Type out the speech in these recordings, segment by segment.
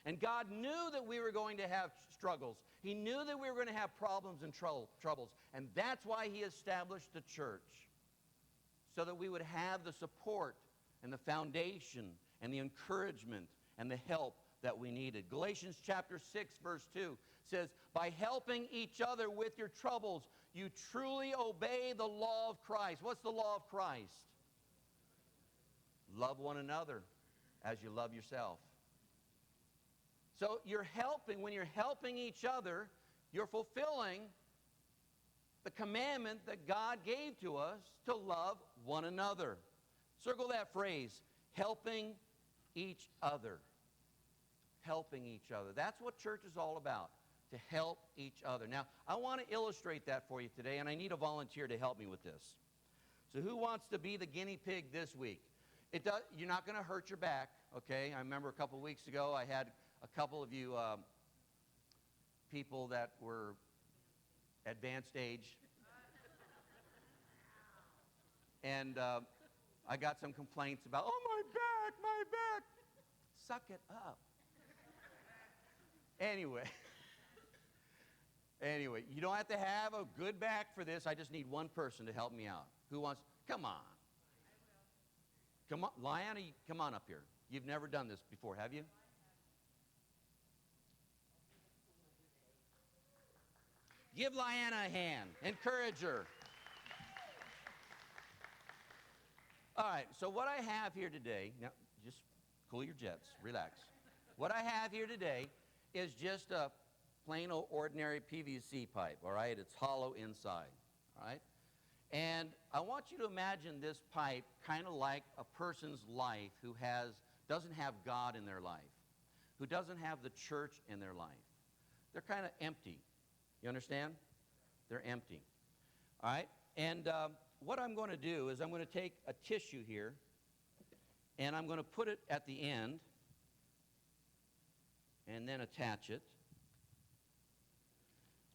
And God knew that we were going to have struggles. He knew that we were going to have problems and troubles. And that's why He established the church, so that we would have the support and the foundation and the encouragement and the help that we needed. Galatians chapter 6, verse 2 says, by helping each other with your troubles, you truly obey the law of Christ. What's the law of Christ? Love one another as you love yourself. So when you're helping each other, you're fulfilling the commandment that God gave to us to love one another. Circle that phrase, helping each other. Helping each other. That's what church is all about, to help each other. Now, I want to illustrate that for you today, and I need a volunteer to help me with this. So who wants to be the guinea pig this week? You're not going to hurt your back, okay? I remember a couple of weeks ago I had a couple of you people that were advanced age. And I got some complaints about, oh, my back. Suck it up. Anyway, you don't have to have a good back for this. I just need one person to help me out. Who wants? Come on. Come on, Liana, come on up here. You've never done this before, have you? Give Liana a hand. Encourage her. All right, so what I have here today, now just cool your jets, relax. What I have here today is just a plain old ordinary PVC pipe, all right? It's hollow inside, all right? And I want you to imagine this pipe kind of like a person's life who doesn't have God in their life, who doesn't have the church in their life. They're kind of empty. You understand? They're empty. All right? And what I'm going to do is I'm going to take a tissue here, and I'm going to put it at the end, and then attach it.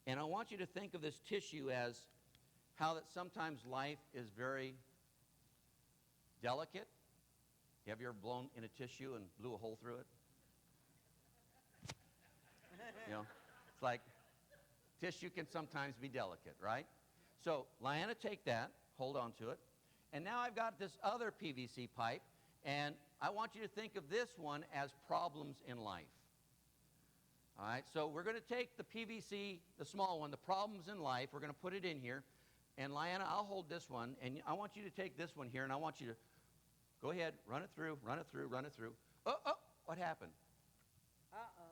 And I want you to think of this tissue as how that sometimes life is very delicate. Have you ever blown in a tissue and blew a hole through it? You know, it's like tissue can sometimes be delicate, right? So, Liana, take that, hold on to it. And now I've got this other PVC pipe, and I want you to think of this one as problems in life. All right, so we're going to take the PVC, the small one, the problems in life, we're going to put it in here. And Liana, I'll hold this one, and I want you to take this one here, and I want you to go ahead, run it through. Oh, what happened? Uh-oh.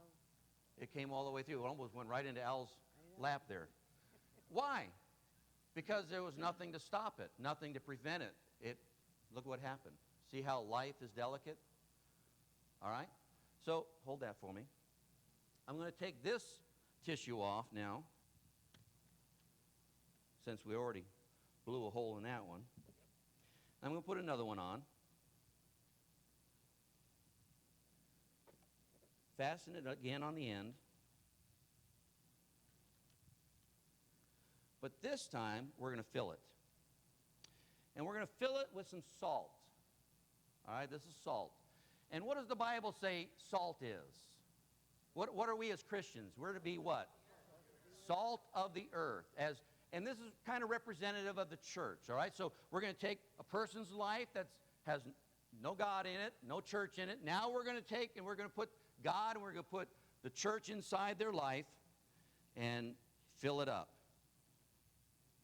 It came all the way through. It almost went right into Al's lap there. Why? Because there was nothing to stop it, nothing to prevent it. Look what happened. See how life is delicate? All right? So hold that for me. I'm going to take this tissue off now, since we already blew a hole in that one. I'm going to put another one on. Fasten it again on the end. But this time, we're going to fill it. And we're going to fill it with some salt. All right, this is salt. And what does the Bible say salt is? What are we as Christians? We're to be what? Salt of the earth. And this is kind of representative of the church, all right? So we're going to take a person's life that has no God in it, no church in it. Now we're going to take and we're going to put God and we're going to put the church inside their life and fill it up.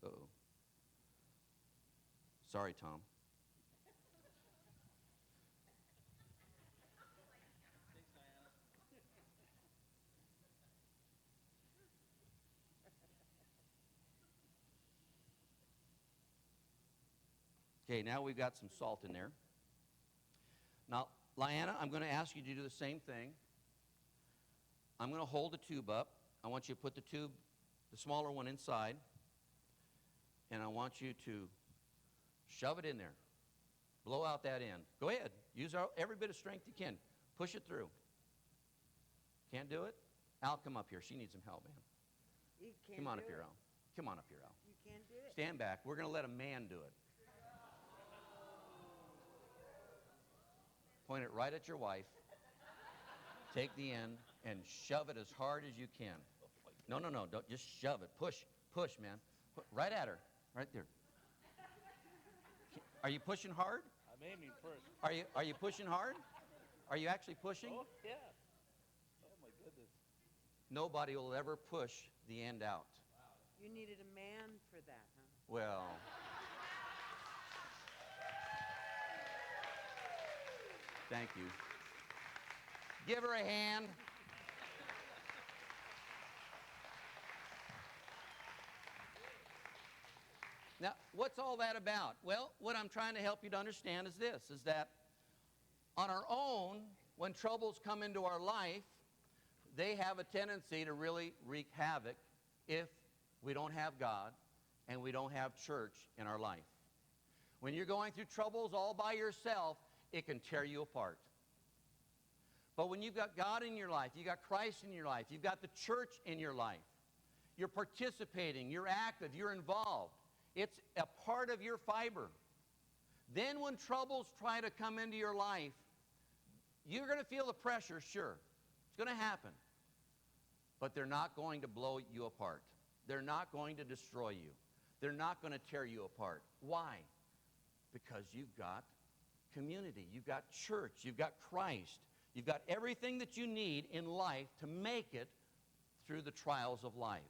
Uh-oh. Sorry, Tom. Okay, now we've got some salt in there. Now, Liana, I'm going to ask you to do the same thing. I'm going to hold the tube up. I want you to put the tube, the smaller one, inside. And I want you to shove it in there. Blow out that end. Go ahead. Use every bit of strength you can. Push it through. Can't do it? Al, come up here. She needs some help, man. You can't Come on do up here, it. Al. Come on up here, Al. You can't do it. Stand back. We're going to let a man do it. Point it right at your wife. Take the end and shove it as hard as you can. No, no, no. Don't just shove it. Push, push, man. Right at her. Right there. Are you pushing hard? I'm aiming first. Are you pushing hard? Are you actually pushing? Oh, yeah. Oh, my goodness. Nobody will ever push the end out. You needed a man for that, huh? Well, thank you. Give her a hand. Now, what's all that about? Well, what I'm trying to help you to understand is this, is that on our own, when troubles come into our life, they have a tendency to really wreak havoc if we don't have God and we don't have church in our life. When you're going through troubles all by yourself, it can tear you apart. But when you've got God in your life, you've got Christ in your life, you've got the church in your life, you're participating, you're active, you're involved. It's a part of your fiber. Then when troubles try to come into your life, you're going to feel the pressure, sure. It's going to happen. But they're not going to blow you apart. They're not going to destroy you. They're not going to tear you apart. Why? Because you've got community. You've got church. You've got Christ. You've got everything that you need in life to make it through the trials of life.